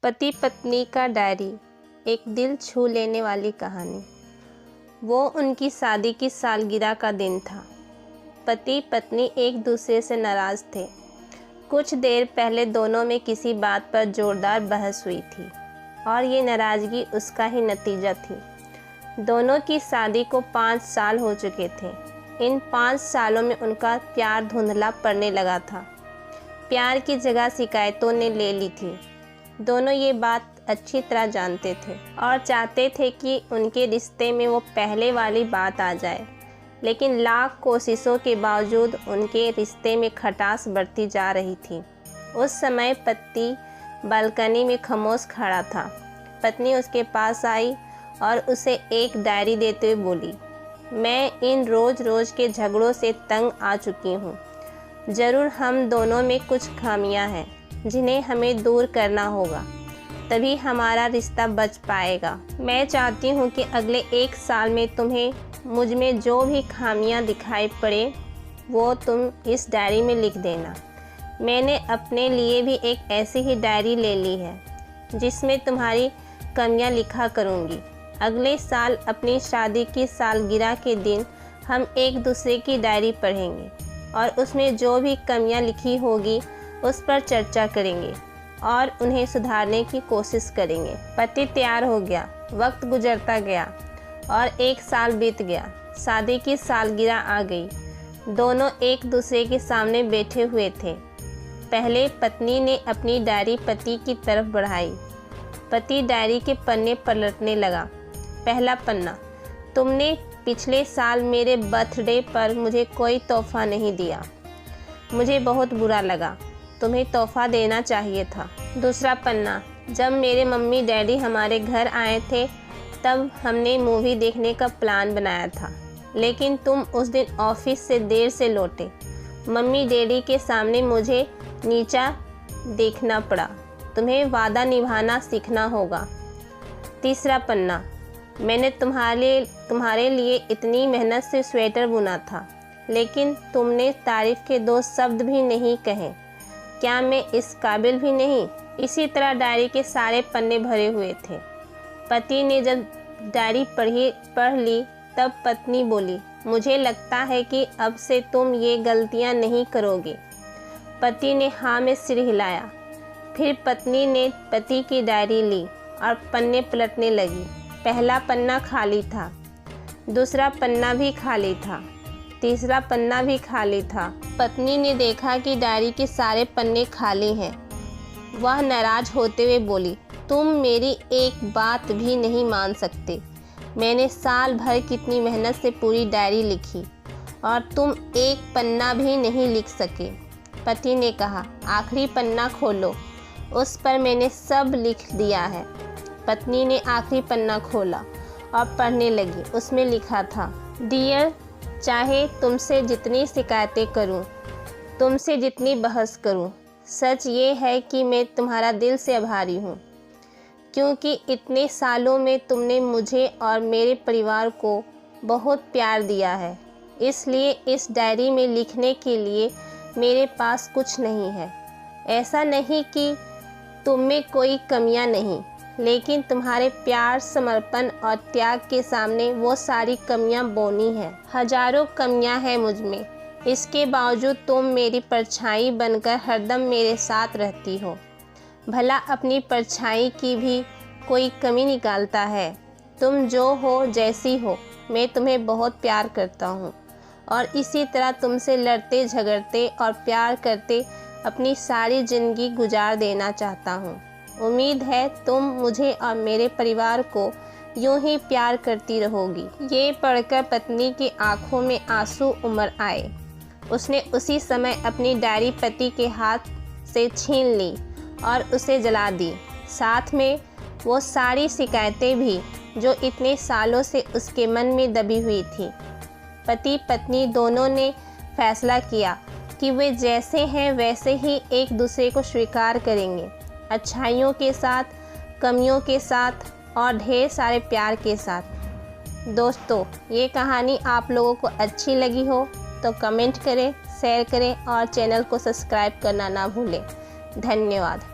पति पत्नी का डायरी, एक दिल छू लेने वाली कहानी। वो उनकी शादी की सालगिरह का दिन था। पति पत्नी एक दूसरे से नाराज़ थे। कुछ देर पहले दोनों में किसी बात पर जोरदार बहस हुई थी और ये नाराज़गी उसका ही नतीजा थी। दोनों की शादी को 5 साल हो चुके थे। इन 5 सालों में उनका प्यार धुंधला पड़ने लगा था। प्यार की जगह शिकायतों ने ले ली थी। दोनों ये बात अच्छी तरह जानते थे और चाहते थे कि उनके रिश्ते में वो पहले वाली बात आ जाए, लेकिन लाख कोशिशों के बावजूद उनके रिश्ते में खटास बढ़ती जा रही थी। उस समय पति बालकनी में खामोश खड़ा था। पत्नी उसके पास आई और उसे एक डायरी देते हुए बोली, मैं इन रोज़ के झगड़ों से तंग आ चुकी हूँ। ज़रूर हम दोनों में कुछ खामियां हैं जिन्हें हमें दूर करना होगा, तभी हमारा रिश्ता बच पाएगा। मैं चाहती हूँ कि अगले 1 साल में तुम्हें मुझ में जो भी खामियां दिखाई पड़े वो तुम इस डायरी में लिख देना। मैंने अपने लिए भी एक ऐसी ही डायरी ले ली है जिसमें तुम्हारी कमियां लिखा करूँगी। अगले साल अपनी शादी की सालगिरह के दिन हम एक दूसरे की डायरी पढ़ेंगे और उसमें जो भी कमियां लिखी होगी उस पर चर्चा करेंगे और उन्हें सुधारने की कोशिश करेंगे। पति तैयार हो गया। वक्त गुजरता गया और 1 साल बीत गया। शादी की सालगिरह आ गई। दोनों एक दूसरे के सामने बैठे हुए थे। पहले पत्नी ने अपनी डायरी पति की तरफ बढ़ाई। पति डायरी के पन्ने पलटने लगा। पहला पन्ना, तुमने पिछले साल मेरे बर्थडे पर मुझे कोई तोहफा नहीं दिया। मुझे बहुत बुरा लगा। तुम्हें तोहफा देना चाहिए था। दूसरा पन्ना, जब मेरे मम्मी डैडी हमारे घर आए थे तब हमने मूवी देखने का प्लान बनाया था, लेकिन तुम उस दिन ऑफिस से देर से लौटे। मम्मी डैडी के सामने मुझे नीचा देखना पड़ा। तुम्हें वादा निभाना सीखना होगा। तीसरा पन्ना, मैंने तुम्हारे लिए इतनी मेहनत से स्वेटर बुना था, लेकिन तुमने तारीफ़ के 2 शब्द भी नहीं कहे। क्या मैं इस काबिल भी नहीं? इसी तरह डायरी के सारे पन्ने भरे हुए थे। पति ने जब डायरी पढ़ ली तब पत्नी बोली, मुझे लगता है कि अब से तुम ये गलतियां नहीं करोगे। पति ने हाँ में सिर हिलाया। फिर पत्नी ने पति की डायरी ली और पन्ने पलटने लगी। पहला पन्ना खाली था, दूसरा पन्ना भी खाली था, तीसरा पन्ना भी खाली था। पत्नी ने देखा कि डायरी के सारे पन्ने खाली हैं। वह नाराज़ होते हुए बोली, तुम मेरी एक बात भी नहीं मान सकते। मैंने साल भर कितनी मेहनत से पूरी डायरी लिखी और तुम एक पन्ना भी नहीं लिख सके। पति ने कहा, आखिरी पन्ना खोलो, उस पर मैंने सब लिख दिया है। पत्नी ने आखिरी पन्ना खोला और पढ़ने लगी। उसमें लिखा था, डियर, चाहे तुमसे जितनी शिकायतें करूं, तुमसे जितनी बहस करूं, सच ये है कि मैं तुम्हारा दिल से आभारी हूं, क्योंकि इतने सालों में तुमने मुझे और मेरे परिवार को बहुत प्यार दिया है। इसलिए इस डायरी में लिखने के लिए मेरे पास कुछ नहीं है। ऐसा नहीं कि तुम में कोई कमियां नहीं, लेकिन तुम्हारे प्यार, समर्पण और त्याग के सामने वो सारी कमियां बौनी हैं। हजारों कमियां हैं मुझ में, इसके बावजूद तुम मेरी परछाई बनकर हरदम मेरे साथ रहती हो। भला अपनी परछाई की भी कोई कमी निकालता है? तुम जो हो, जैसी हो, मैं तुम्हें बहुत प्यार करता हूँ और इसी तरह तुमसे लड़ते झगड़ते और प्यार करते अपनी सारी ज़िंदगी गुजार देना चाहता हूँ। उम्मीद है तुम मुझे और मेरे परिवार को यूं ही प्यार करती रहोगी। ये पढ़कर पत्नी की आंखों में आंसू उमड़ आए। उसने उसी समय अपनी डायरी पति के हाथ से छीन ली और उसे जला दी। साथ में वो सारी शिकायतें भी जो इतने सालों से उसके मन में दबी हुई थी। पति पत्नी दोनों ने फैसला किया कि वे जैसे हैं वैसे ही एक दूसरे को स्वीकार करेंगे, अच्छाइयों के साथ, कमियों के साथ और ढेर सारे प्यार के साथ। दोस्तों, ये कहानी आप लोगों को अच्छी लगी हो तो कमेंट करें, शेयर करें और चैनल को सब्सक्राइब करना ना भूलें। धन्यवाद।